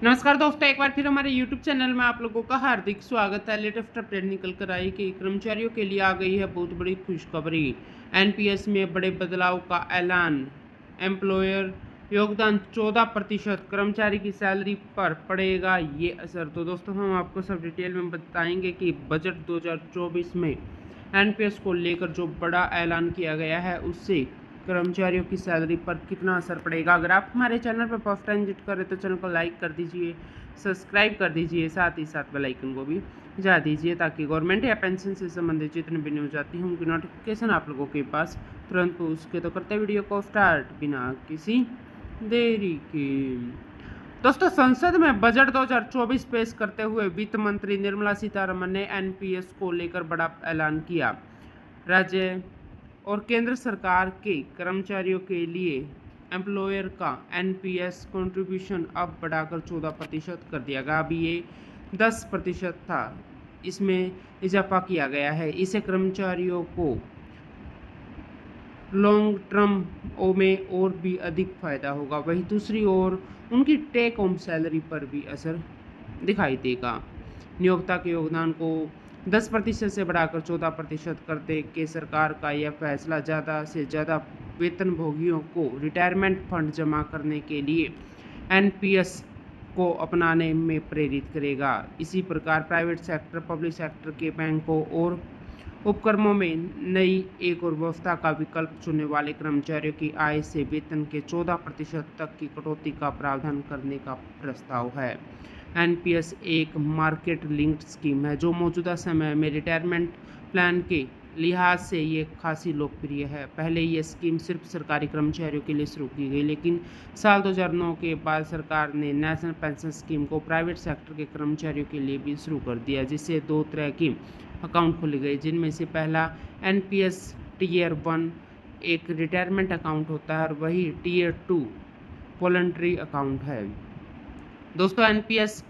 नमस्कार दोस्तों, एक बार फिर हमारे YouTube चैनल में आप लोगों का हार्दिक स्वागत है। लेटेस्ट अपडेट निकल कर आई कि कर्मचारियों के लिए आ गई है बहुत बड़ी खुशखबरी। एनपीएस में बड़े बदलाव का ऐलान। एम्प्लॉयर योगदान 14%, कर्मचारी की सैलरी पर पड़ेगा ये असर। तो दोस्तों, हम आपको सब डिटेल में बताएंगे कि बजट 2024 में एनपीएस को लेकर जो बड़ा ऐलान किया गया है उससे कर्मचारियों की सैलरी पर कितना असर पड़ेगा। अगर आप हमारे चैनल पर फर्स्ट टाइम विजिट करें तो चैनल को लाइक कर दीजिए, सब्सक्राइब कर दीजिए, साथ ही साथ बेल आइकन को भी बजा दीजिए ताकि गवर्नमेंट या पेंशन से संबंधित जितने भी न्यूज आती हैं उनकी नोटिफिकेशन आप लोगों के पास तुरंत पहुँच सके। तो करते वीडियो को स्टार्ट बिना किसी देरी के। दोस्तों, संसद में बजट 2024 पेश करते हुए वित्त मंत्री निर्मला सीतारमण ने एनपीएस को लेकर बड़ा ऐलान किया। राज्य और केंद्र सरकार के कर्मचारियों के लिए एम्प्लॉयर का एनपीएस कंट्रीब्यूशन अब बढ़ाकर 14% कर दिया गया। अभी ये 10% था, इसमें इजाफा किया गया है। इससे कर्मचारियों को लॉन्ग टर्म में और भी अधिक फायदा होगा। वहीं दूसरी ओर उनकी टेक होम सैलरी पर भी असर दिखाई देगा। नियोक्ता के योगदान को 10% से बढ़ाकर 14% करने के सरकार का यह फैसला ज़्यादा से ज़्यादा वेतनभोगियों को रिटायरमेंट फंड जमा करने के लिए एनपीएस को अपनाने में प्रेरित करेगा। इसी प्रकार प्राइवेट सेक्टर, पब्लिक सेक्टर के बैंकों और उपक्रमों में नई एक और व्यवस्था का विकल्प चुनने वाले कर्मचारियों की आय से वेतन के 14% तक की कटौती का प्रावधान करने का प्रस्ताव है। एनपीएस एक मार्केट लिंक्ड स्कीम है जो मौजूदा समय में रिटायरमेंट प्लान के लिहाज से ये खासी लोकप्रिय है। पहले ये स्कीम सिर्फ सरकारी कर्मचारियों के लिए शुरू की गई, लेकिन साल 2009 के बाद सरकार ने नेशनल पेंशन स्कीम को प्राइवेट सेक्टर के कर्मचारियों के लिए भी शुरू कर दिया, जिससे दो तरह की अकाउंट खोले गए, जिनमें से पहला एनपीएस टीयर 1 एक रिटायरमेंट अकाउंट होता है और वही टीयर 2 वॉलंटरी अकाउंट है। दोस्तों, एनपीएस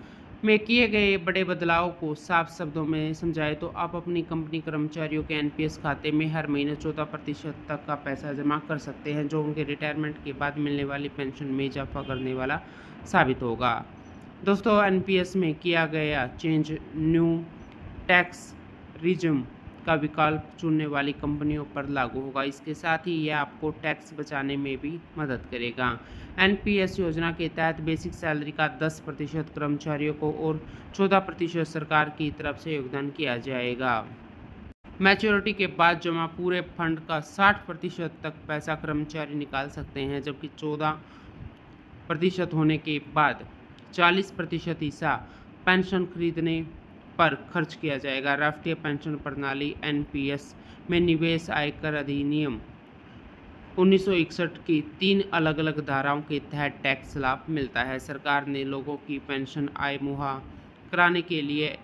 में किए गए बड़े बदलाव को साफ शब्दों में समझाएं तो आप अपनी कंपनी कर्मचारियों के एनपीएस खाते में हर महीने 14% तक का पैसा जमा कर सकते हैं, जो उनके रिटायरमेंट के बाद मिलने वाली पेंशन में इजाफा करने वाला साबित होगा। दोस्तों, एनपीएस में किया गया चेंज न्यू टैक्स रिज्यूम का विकल्प चुनने वाली कंपनियों पर लागू होगा। इसके साथ ही यह आपको टैक्स बचाने में भी मदद करेगा। एनपीएस योजना के तहत बेसिक सैलरी का 10% कर्मचारियों को और 14% सरकार की तरफ से योगदान किया जाएगा। मैच्योरिटी के बाद जमा पूरे फंड का 60% तक पैसा कर्मचारी निकाल सकते हैं, जबकि 14% होने के बाद 40% हिस्सा पेंशन खरीदने पर खर्च किया जाएगा। राष्ट्रीय पेंशन प्रणाली एनपीएस में निवेश आयकर अधिनियम 1961 की 3 अलग अलग धाराओं के तहत टैक्स लाभ मिलता है। सरकार ने लोगों की पेंशन आय मुहैया कराने के लिए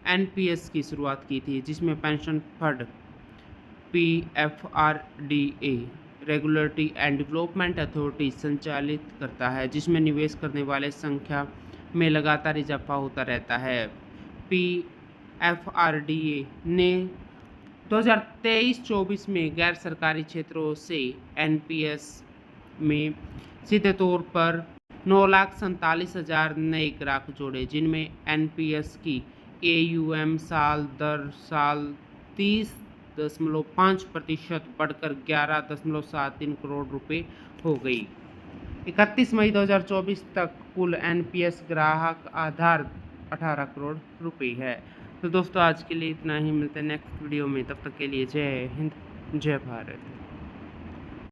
एनपीएस की शुरुआत की थी, जिसमें pension fund PFRDA regulatory and development authority संचालित करता है, जिसमें निवेश करने वाले संख्या में लगातार इजाफा होता रहता है। पीएफआरडीए ने 2023-24 में गैर सरकारी क्षेत्रों से एनपीएस में सीधे तौर पर 9,47,000 नए ग्राहक जोड़े, जिनमें एनपीएस की एयूएम साल दर साल 30.5% बढ़कर 11.73 करोड़ रुपए हो गई। 31 मई 2024 तक कुल एनपीएस ग्राहक आधार 18 करोड़ रुपए है। तो दोस्तों, आज के लिए इतना ही। मिलते हैं नेक्स्ट वीडियो में, तब तक के लिए जय हिंद, जय भारत।